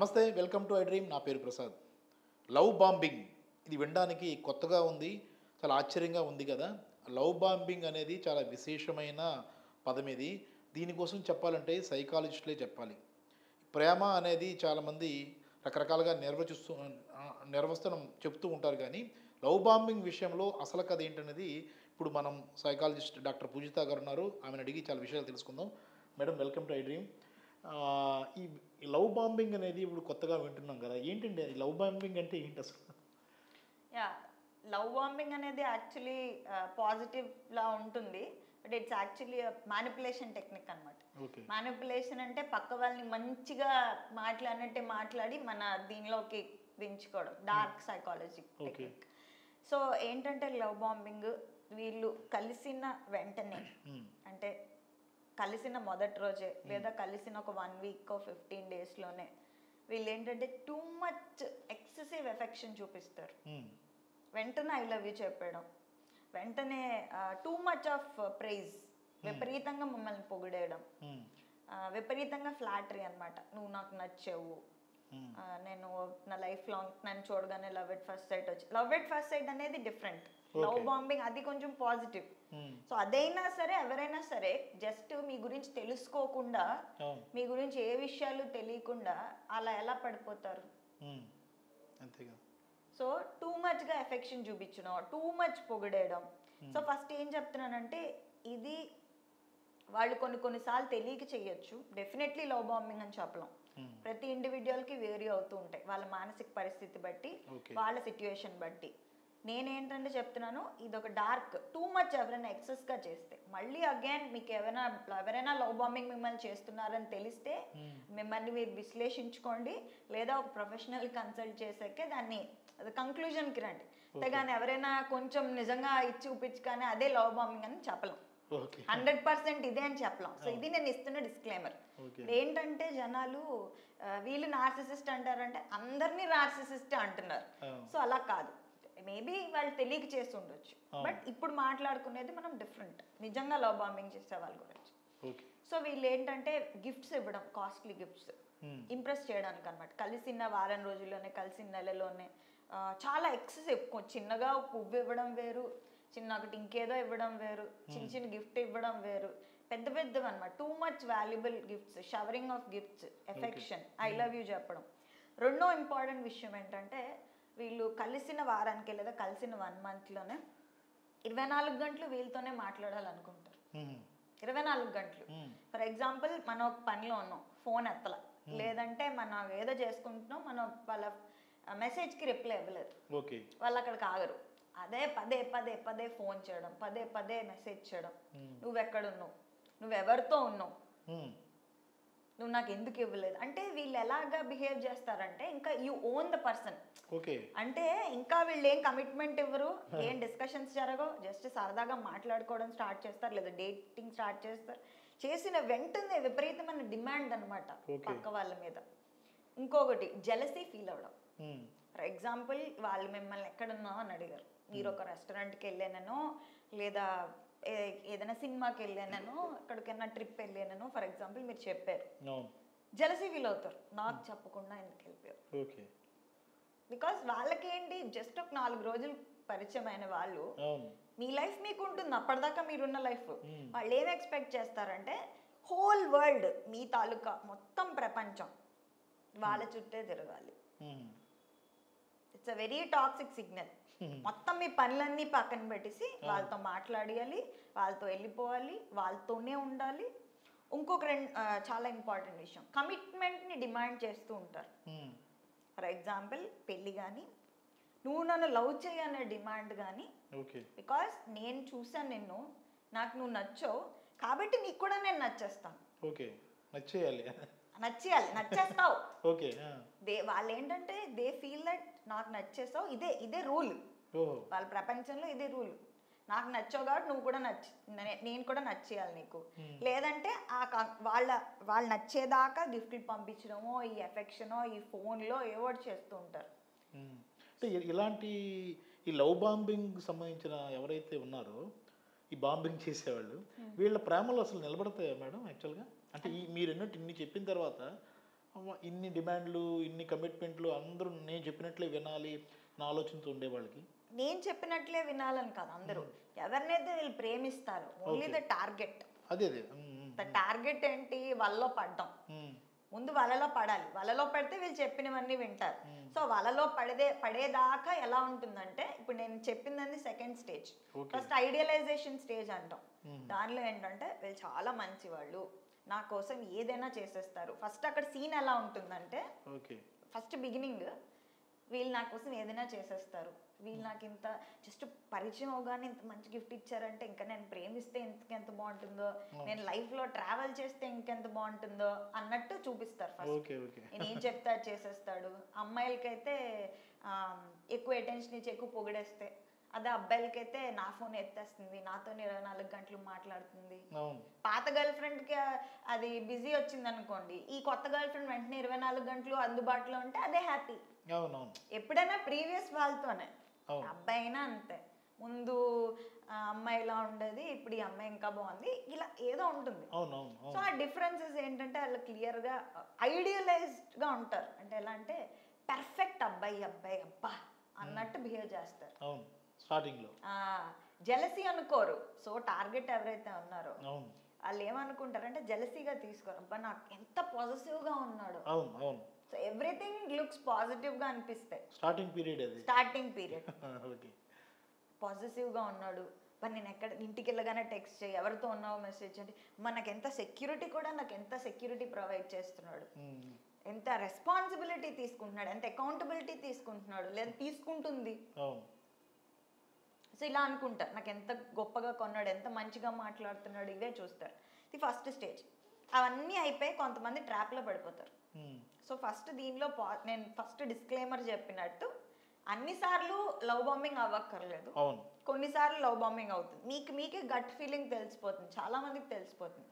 నమస్తే, welcome to I dream. నా పేరు ప్రసాద్. లవ్ బాంబింగ్ ఇది వినడానికి కొత్తగా ఉంది, చాలా ఆశ్చర్యంగా ఉంది కదా. లవ్ బాంబింగ్ అనేది చాలా విశేషమైన పదం. ఇది దీనికోసం చెప్పాలంటే సైకాలజిస్టులే చెప్పాలి. ప్రేమ అనేది చాలామంది రకరకాలుగా నిర్వచనం చెప్తూ ఉంటారు, కానీ లవ్ బాంబింగ్ విషయంలో అసలు కథ ఏంటనేది ఇప్పుడు మనం సైకాలజిస్ట్ డాక్టర్ పూజిత గారు ఉన్నారు, ఆమెను అడిగి చాలా విషయాలు తెలుసుకుందాం. Madam, welcome to I dream. ఈ లవ్ బాంబింగ్ అనేది ఇప్పుడు కొత్తగా వింటున్నాం కదా, ఏంటండి ఈ లవ్ బాంబింగ్ అంటే ఏంటి అసలు? యా, లవ్ బాంబింగ్ అనేది యాక్చువల్లీ పాజిటివ్లా ఉంటుంది, but it's actually manipulation technique అనమాట. మ్యానిపులేషన్ అంటే పక్క వాళ్ళని మంచిగా మాట్లాడినట్టే మాట్లాడి మన దీనిలోకి దించుకోవడం, డార్క్ సైకాలజీ టెక్నిక్. సో ఏంటంటే లవ్ బాంబింగ్ వీళ్ళు కలిసిన వెంటనే, అంటే కలిసిన మొదటి రోజే లేదా కలిసిన ఒక 1 వీక్ 15 డేస్లోనే వీళ్ళు ఏంటంటే టూ మచ్ ఎక్సెసివ్ ఎఫెక్షన్ చూపిస్తారు. వెంటనే ఐ లవ్ యూ చెప్పడం, వెంటనే టూ మచ్ ఆఫ్ ప్రైజ్, విపరీతంగా మమ్మల్ని పొగిడేయడం, విపరీతంగా ఫ్లాటరీ అనమాట. నువ్వు నాకు నచ్చావు, నేను నా లైఫ్ లాంగ్ నన్ను చూడగానే లవ్ ఎట్ ఫస్ట్ సైట్ వచ్చి. లవ్ ఎట్ ఫస్ట్ సైట్ అనేది డిఫరెంట్, లవ్ బాంబింగ్ అది కొంచెం పాజిటివ్. సో అదైనా సరే ఎవరైనా సరే జస్ట్ మీ గురించి తెలుసుకోకుండా, మీ గురించి ఏ విషయాలు తెలియకుండా అలా ఎలా పడిపోతారు? సో టూ మచ్గా ఎఫెక్షన్ చూపించడం, టూ మచ్ పొగిడేయడం. సో ఫస్ట్ ఏం చెప్తున్నానంటే, ఇది వాళ్ళు కొన్నిసార్లు తెలియక చేయొచ్చు. డెఫినెట్లీ లవ్ బాంబింగ్ అని చెప్పలేం, ప్రతి ఇండివిజువల్కి వేరీ అవుతూ ఉంటాయి, వాళ్ళ మానసిక పరిస్థితి బట్టి, వాళ్ళ సిచ్యువేషన్ బట్టి. నేనేంటంటే చెప్తున్నాను, ఇది ఒక డార్క్, టూ మచ్ ఎవరైనా ఎక్సెస్గా చేస్తే. మళ్ళీ అగైన్ మీకు ఎవరైనా లవ్ బాంబింగ్ మిమ్మల్ని చేస్తున్నారని తెలిస్తే మిమ్మల్ని మీరు విశ్లేషించుకోండి, లేదా ఒక ప్రొఫెషనల్ కన్సల్ట్ చేసాకే దాన్ని కంక్లూజన్కి రండి. అంతేగాని ఎవరైనా కొంచెం నిజంగా ఇచ్చి చూపించుగానే అదే లవ్ బాంబింగ్ అని చెప్పలేం, 100% ఇదే అని చెప్పలేం. సో ఇది నేను ఇస్తున్న డిస్క్లైమర్. ఏంటంటే జనాలు వీళ్ళు నార్సిసిస్ట్ అంటారంటే అందరినీ నార్సిసిస్ట్ అంటున్నారు. సో అలా కాదు, మేబీ వాళ్ళు తెలియక చేసి ఉండొచ్చు, బట్ ఇప్పుడు మాట్లాడుకునేది మనం డిఫరెంట్, నిజంగా లవ్ బాంబింగ్ చేసే వాళ్ళ గురించి. సో వీళ్ళు ఏంటంటే గిఫ్ట్స్ ఇవ్వడం, కాస్ట్లీ గిఫ్ట్స్ ఇంప్రెస్ చేయడానికి అనమాట. కలిసిన వారం రోజుల్లోనే, కలిసిన నెలలోనే చాలా ఎక్సెసివ్. చిన్నగా పువ్వు ఇవ్వడం వేరు, చిన్న ఒకటి ఇంకేదో ఇవ్వడం వేరు, చిన్న గిఫ్ట్ ఇవ్వడం వేరు, పెద్ద పెద్దవి అనమాట. Too much valuable gifts, showering of gifts, affection, I love you చెప్పడం. రెండో ఇంపార్టెంట్ విషయం ఏంటంటే, వీళ్ళు కలిసిన వారానికి లేదా కలిసిన 1 మంత్లోనే 24 గంటలు వీళ్ళతోనే మాట్లాడాలనుకుంటారు. 24 గంటలు. ఫర్ ఎగ్జాంపుల్, మనం ఒక పనిలో ఉన్నాం, ఫోన్ ఎత్తల, లేదంటే మనం ఏదో చేసుకుంటున్నాం, మనం వాళ్ళ మెసేజ్కి రిప్లై ఇవ్వలేదు, వాళ్ళు అక్కడికి ఆగరు. అదే పదే పదే పదే ఫోన్ చేయడం, పదే పదే మెసేజ్ చేయడం, నువ్వెక్కడున్నావు, నువ్వెవరితో ఉన్నావు, నువ్వు నాకు ఎందుకు ఇవ్వలేదు అంటే. వీళ్ళు ఎలాగా బిహేవ్ చేస్తారంటే, ఇంకా యూ ఓన్ ద పర్సన్. అంటే ఇంకా వీళ్ళు ఏం కమిట్మెంట్ ఇవ్వరు, ఏం డిస్కషన్స్ జరగవు, జస్ట్ సరదాగా మాట్లాడుకోవడం స్టార్ట్ చేస్తారు, లేదా డేటింగ్ స్టార్ట్ చేస్తారు. చేసిన వెంటనే విపరీతమైన డిమాండ్ అనమాట పక్క వాళ్ళ మీద. ఇంకొకటి జెలసీ ఫీల్ అవ్వడం. ఫర్ ఎగ్జాంపుల్, వాళ్ళు మిమ్మల్ని ఎక్కడున్నావు అని అడిగారు, మీరు ఒక రెస్టారెంట్కి వెళ్ళానో, లేదా ఏదైనా సినిమాకి వెళ్ళానో, ఎక్కడికైనా ట్రిప్ వెళ్ళానో ఫర్ ఎగ్జాంపుల్ మీరు చెప్పారు, జెలసీ ఫీల్ అవుతారు, నాకు చెప్పకుండా ఎందుకు వెళ్ళిపోయారు. బికాస్ వాళ్ళకి ఏంటి, జస్ట్ ఒక 4 రోజులు పరిచయం అయిన వాళ్ళు, మీ లైఫ్ మీకు ఉంటుంది, అప్పటిదాకా మీరున్న లైఫ్. వాళ్ళు ఏం ఎక్స్పెక్ట్ చేస్తారంటే, హోల్ వరల్డ్, మీ తాలూకా మొత్తం ప్రపంచం వాళ్ళ చుట్టే తిరగాలి. It's a very toxic signal. మొత్తం మీ పనులన్నీ పక్కన పెట్టేసి వాళ్ళతో మాట్లాడాలి, వాళ్ళతో వెళ్ళిపోవాలి, వాళ్ళతోనే ఉండాలి. ఇంకొక చాలా ఇంపార్టెంట్ విషయం, కమిట్మెంట్ని డిమాండ్ చేస్తూ ఉంటారు. ఫర్ ఎగ్జాంపుల్, పెళ్ళి కానీ, నువ్వు నన్ను లవ్ చేయనే డిమాండ్ కానీ. బికాస్ నేను చూసాను నిన్ను, నాకు నువ్వు నచ్చావు, కాబట్టి నీకు కూడా నేను నచ్చేస్తాను. నచ్చేస్తావు. వాళ్ళు ఏంటంటే దే ఫీల్ దట్ నాకు నచ్చేస్తావు, ఇదే రూల్ వాళ్ళ ప్రపంచంలో, ఇదే రూల్. నాకు నచ్చావు కాబట్టి నువ్వు కూడా నేను కూడా నచ్చేయాలి నీకు. లేదంటే వాళ్ళు నచ్చేదాకా గిఫ్ట్లు పంపించడమో, ఈ ఎఫెక్షనో, ఈ ఫోన్లో ఏవో చేస్తూ ఉంటారు. అంటే ఇలాంటి ఈ లవ్ బాంబింగ్ సంబంధించిన ఎవరైతే ఉన్నారో, ఈ బాంబింగ్ చేసేవాళ్ళు, వీళ్ళ ప్రేమలో అసలు నిలబడతాయా మేడం యాక్చువల్గా? అంటే మీరు ఎన్నో ఇన్ని చెప్పిన తర్వాత అమ్మ, ఇన్ని డిమాండ్లు, ఇన్ని కమిట్మెంట్లు, అందరూ నేను చెప్పినట్లే వినాలి నా ఆలోచనతో ఉండేవాళ్ళకి. నేను చెప్పినట్లే వినాలని కాదు అందరూ, ఎవరినైతే వీళ్ళు ప్రేమిస్తారు, ఓన్లీ ద టార్గెట్. అదే అదే ద టార్గెట్ ఏంటి, వలలో పడ్డం. ముందు వలలో పడాలి, వలలో పడితే వీళ్ళు చెప్పినవన్నీ వింటారు. సో వలలో పడేదాకా ఎలా ఉంటుందంటే, ఇప్పుడు నేను చెప్పింది second stage. First idealisation stage అంటాం. దానిలో ఏంటంటే వీళ్ళు చాలా మంచి వాళ్ళు, నా కోసం ఏదైనా చేసేస్తారు. ఫస్ట్ అక్కడ సీన్ ఎలా ఉంటుందంటే, ఫస్ట్ బిగినింగ్ వీళ్ళు నా కోసం ఏదైనా చేసేస్తారు, వీళ్ళు నాకు ఇంత జస్ట్ పరిచయం అవగానే ఇంత మంచి గిఫ్ట్ ఇచ్చారంటే ఇంకా నేను ప్రేమిస్తే ఇంకెంత బాగుంటుందో, నేను లైఫ్లో ట్రావెల్ చేస్తే ఇంకెంత బాగుంటుందో అన్నట్టు చూపిస్తారు. ఫస్ట్ నేను ఏం చెప్తే అది చేసేస్తాడు. అమ్మాయిలకైతే ఎక్కువ అటెన్షన్ ఇచ్చి ఎక్కువ పొగిడేస్తే, అదే అబ్బాయిలకైతే నా ఫోన్ ఎత్తేస్తుంది, నాతో 24 గంటలు మాట్లాడుతుంది. పాత గర్ల్ ఫ్రెండ్కి అది బిజీ వచ్చింది అనుకోండి, ఈ కొత్త గర్ల్ ఫ్రెండ్ వెంటనే 24 గంటలు అందుబాటులో ఉంటే అదే హ్యాపీ. ఎప్పుడైనా ప్రీవియస్ వాళ్ళతోనే, అబ్బాయి అయినా అంతే. ముందు అమ్మాయి ఇలా ఉండేది, ఇప్పుడు ఈ అమ్మాయి ఇంకా బాగుంది, ఇలా ఏదో ఉంటుంది. సో ఆ డిఫరెన్సెస్ ఏంటంటే వాళ్ళు క్లియర్గా ఐడియలైజ్డ్గా ఉంటారు. అంటే ఎలా అంటే పర్ఫెక్ట్ అబ్బాయి అబ్బా అన్నట్టు బిహేవ్ చేస్తారు. స్టార్టింగ్లో జెలసీ అనుకోరు. సో టార్గెట్ ఎవరైతే ఉన్నారో వాళ్ళు ఏమనుకుంటారంటే జెలసీగా తీసుకోరు, అబ్బా నాకు ఎంత పాజిటివ్గా ఉన్నాడు. సో ఎవ్రీథింగ్ లుక్స్ పాజిటివ్గా అనిపిస్తాయి. స్టార్టింగ్ పీరియడ్ పాజిటివ్గా ఉన్నాడు, మరి నేను ఎక్కడ ఇంటికి వెళ్ళగానే టెక్స్ట్ చేయి, ఎవరితో ఉన్నావో మెసేజ్ అంటే, మనకు ఎంత సెక్యూరిటీ కూడా, నాకు ఎంత సెక్యూరిటీ ప్రొవైడ్ చేస్తున్నాడు, ఎంత రెస్పాన్సిబిలిటీ తీసుకుంటున్నాడు, ఎంత అకౌంటబిలిటీ తీసుకుంటున్నాడు లేదా తీసుకుంటుంది. సో ఇలా అనుకుంటారు, నాకు ఎంత గొప్పగా కొన్నాడు, ఎంత మంచిగా మాట్లాడుతున్నాడు, ఇవే చూస్తారు. ఇది ఫస్ట్ స్టేజ్. అవన్నీ అయిపోయి కొంతమంది ట్రాప్లో పడిపోతారు. సో ఫస్ట్ దీనిలో నేను ఫస్ట్ డిస్క్లైమర్ చెప్పినట్టు, అన్నిసార్లు లవ్ బాంబింగ్ అవ్వక్కర్లేదు, కొన్నిసార్లు లవ్ బాంబింగ్ అవుతుంది. మీకే గట్ ఫీలింగ్ తెలిసిపోతుంది, చాలా మందికి తెలిసిపోతుంది.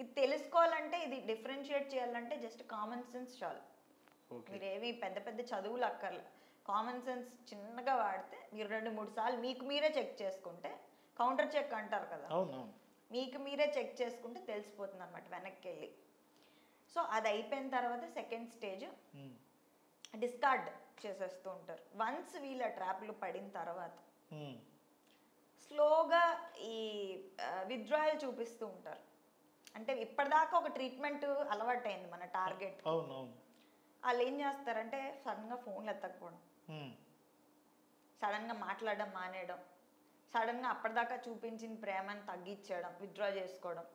ఇది తెలుసుకోవాలంటే, ఇది డిఫరెన్షియేట్ చేయాలంటే జస్ట్ కామన్ సెన్స్ చాలు. మీరేవి పెద్ద పెద్ద చదువులు అక్కర్లేదు, కామన్ సెన్స్ చిన్నగా వాడితే మీరు 2-3 సార్లు మీకు మీరే చెక్ చేసుకుంటే, కౌంటర్ చెక్ అంటారు కదా, మీకు మీరే చెక్ చేసుకుంటే తెలిసిపోతుంది అనమాట వెనక్కి వెళ్ళి. సో అది అయిపోయిన తర్వాత సెకండ్ స్టేజ్ డిస్కార్డ్ చేసేస్తూ ఉంటారు. వన్స్ వీళ్ళ ట్రాప్లు పడిన తర్వాత స్లోగా ఈ విత్డ్రాయల్ చూపిస్తూ ఉంటారు. అంటే ఇప్పటిదాకా ఒక ట్రీట్మెంట్ అలవాటైంది మన టార్గెట్. వాళ్ళు ఏం చేస్తారంటే సడన్గా ఫోన్లు ఎత్తకపోవడం, సడన్గా మాట్లాడడం మానేయడం, సడన్గా అప్పటిదాకా చూపించిన ప్రేమను తగ్గించడం, విత్డ్రా చేసుకోవడం.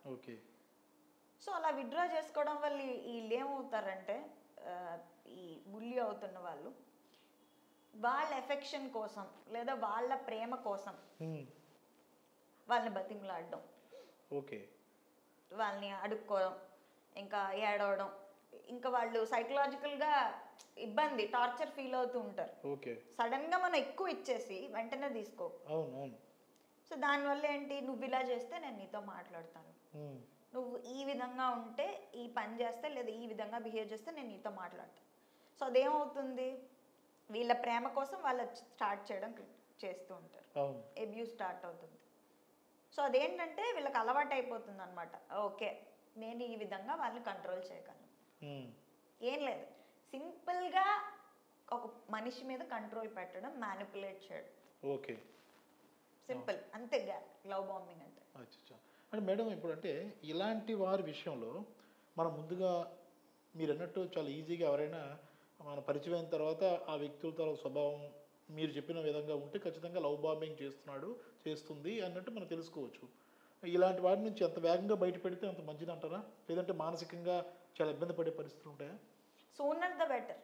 సో అలా విత్డ్రా చేసుకోవడం వల్ల వీళ్ళు ఏమవుతారంటే, ఈ బుల్లి అవుతున్న వాళ్ళు వాళ్ళ ఎఫెక్షన్ కోసం లేదా వాళ్ళ ప్రేమ కోసం వాళ్ళని బతిమలాడడం, వాళ్ళని అడుక్కోవడం, ఇంకా ఏడవడం, ఇంకా వాళ్ళు సైకలాజికల్గా ఇబ్బంది, టార్చర్ ఫీల్ అవుతూ ఉంటారు. సడన్గా మనం ఎక్కువ ఇచ్చేసి వెంటనే తీసుకో. సో దానివల్ల ఏంటి, నువ్వు ఇలా చేస్తే నేను నీతో మాట్లాడతాను, నువ్వు ఈ విధంగా ఉంటే, ఈ పని చేస్తే లేదా ఈ విధంగా బిహేవ్ చేస్తే నేను నీతో మాట్లాడతాను. సో అదేమవుతుంది, వీళ్ళ ప్రేమ కోసం వాళ్ళు స్టార్ట్ చేయడం చేస్తూ ఉంటారు, అబ్యూస్ స్టార్ట్ అవుతుంది. సో అదేంటంటే వీళ్ళకి అలవాటు అయిపోతుంది అనమాట. ఓకే, నేను ఈ విధంగా వాళ్ళని కంట్రోల్ చేయగలను. ఏం లేదు, సింపుల్గా ఒక మనిషి మీద కంట్రోల్ పెట్టడం, మ్యానిపులేట్ చేయడం. సింపుల్, అంతే లవ్ బాంబింగ్ అంటే. అంటే మేడం, ఇప్పుడు అంటే ఇలాంటి వారి విషయంలో మనం ముందుగా మీరు అన్నట్టు చాలా ఈజీగా ఎవరైనా మన పరిచయం అయిన తర్వాత ఆ వ్యక్తులతో స్వభావం మీరు చెప్పిన విధంగా ఉంటే ఖచ్చితంగా లవ్ బాంబింగ్ చేస్తుంది అన్నట్టు మనం తెలుసుకోవచ్చు. ఇలాంటి వాటి నుంచి ఎంత వేగంగా బయటపెడితే అంత మంచిది అంటారా, లేదంటే మానసికంగా చాలా ఇబ్బంది పడే పరిస్థితులు ఉంటాయా? Sooner the better.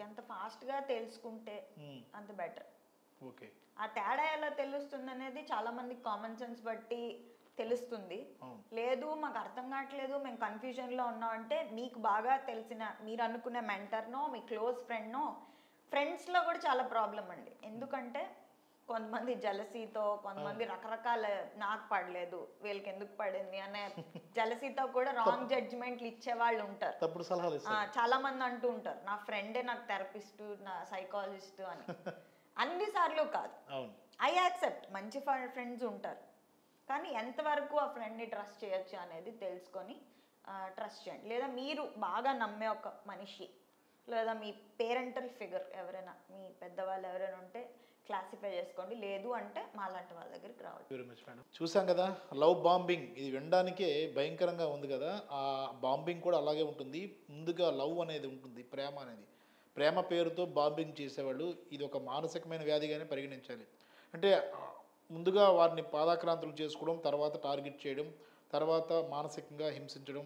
ఎంత ఫాస్ట్గా తెలుసుకుంటే అంత బెటర్. ఆ తేడా ఎలా తెలుస్తుంది అనేది చాలా మందికి కామన్ సెన్స్ బట్టి తెలుస్తుంది. లేదు మాకు అర్థం కావట్లేదు, మేము కన్ఫ్యూజన్లో ఉన్నామంటే, మీకు బాగా తెలిసిన, మీరు అనుకునే మెంటర్నో, మీ క్లోజ్ ఫ్రెండ్నో, ఫ్రెండ్స్లో కూడా చాలా ప్రాబ్లం అండి. ఎందుకంటే కొంతమంది జలసీతో, కొంతమంది రకరకాల, నాకు పడలేదు వీళ్ళకి ఎందుకు పడింది అనే జలసీతో కూడా రాంగ్ జడ్జిమెంట్లు ఇచ్చే వాళ్ళు ఉంటారు. చాలా మంది అంటూ ఉంటారు, నా ఫ్రెండే నాకు థెరపిస్ట్, నా సైకాలజిస్ట్ అని. అన్నిసార్లు కాదు, ఐ యాక్సెప్ట్, మంచి ఫ్రెండ్స్ ఉంటారు, కానీ ఎంతవరకు ఆ ఫ్రెండ్ని ట్రస్ట్ చేయొచ్చు అనేది తెలుసుకొని ట్రస్ట్ చేయండి. లేదా మీరు బాగా నమ్మే ఒక మనిషి లేదా మీ పేరెంటల్ ఫిగర్ ఎవరైనా, మీ పెద్దవాళ్ళు ఎవరైనా ఉంటే క్లాసిఫై చేసుకోండి. లేదు అంటే మాలాంటి వాళ్ళ దగ్గరికి రావాలి. Very much madam. చూసాం కదా లవ్ బాంబింగ్, ఇది వినడానికే భయంకరంగా ఉంది కదా. ఆ బాంబింగ్ కూడా అలాగే ఉంటుంది. ముందుగా లవ్ అనేది ఉంటుంది, ప్రేమ అనేది. ప్రేమ పేరుతో బాంబింగ్ చేసేవాళ్ళు ఇది ఒక మానసికమైన వ్యాధిగానే పరిగణించాలి. అంటే ముందుగా వారిని పాదాక్రాంతులు చేసుకోవడం, తర్వాత టార్గెట్ చేయడం, తర్వాత మానసికంగా హింసించడం,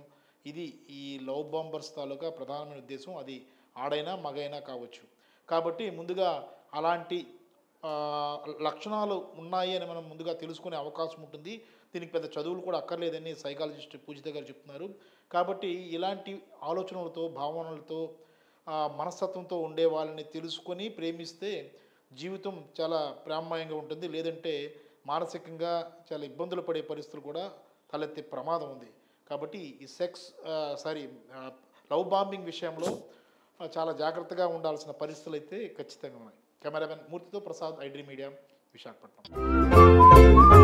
ఇది ఈ లవ్ బాంబర్స్ తాలూకా ప్రధానమైన ఉద్దేశం. అది ఆడైనా మగైనా కావచ్చు. కాబట్టి ముందుగా అలాంటి లక్షణాలు ఉన్నాయి అని మనం ముందుగా తెలుసుకునే అవకాశం ఉంటుంది. దీనికి పెద్ద చదువులు కూడా అక్కర్లేదని సైకాలజిస్ట్ పూజిత గారు చెప్తున్నారు. కాబట్టి ఇలాంటి ఆలోచనలతో, భావనలతో, మనస్తత్వంతో ఉండే వాళ్ళని తెలుసుకొని ప్రేమిస్తే జీవితం చాలా ప్రేమమయంగా ఉంటుంది. లేదంటే మానసికంగా చాలా ఇబ్బందులు పడే పరిస్థితులు కూడా తలెత్తే ప్రమాదం ఉంది. కాబట్టి ఈ లవ్ బాంబింగ్ విషయంలో చాలా జాగ్రత్తగా ఉండాల్సిన పరిస్థితులు అయితే ఖచ్చితంగా ఉన్నాయి. కెమెరామెన్ మూర్తితో Prasad, I dream media, Visakhapatnam.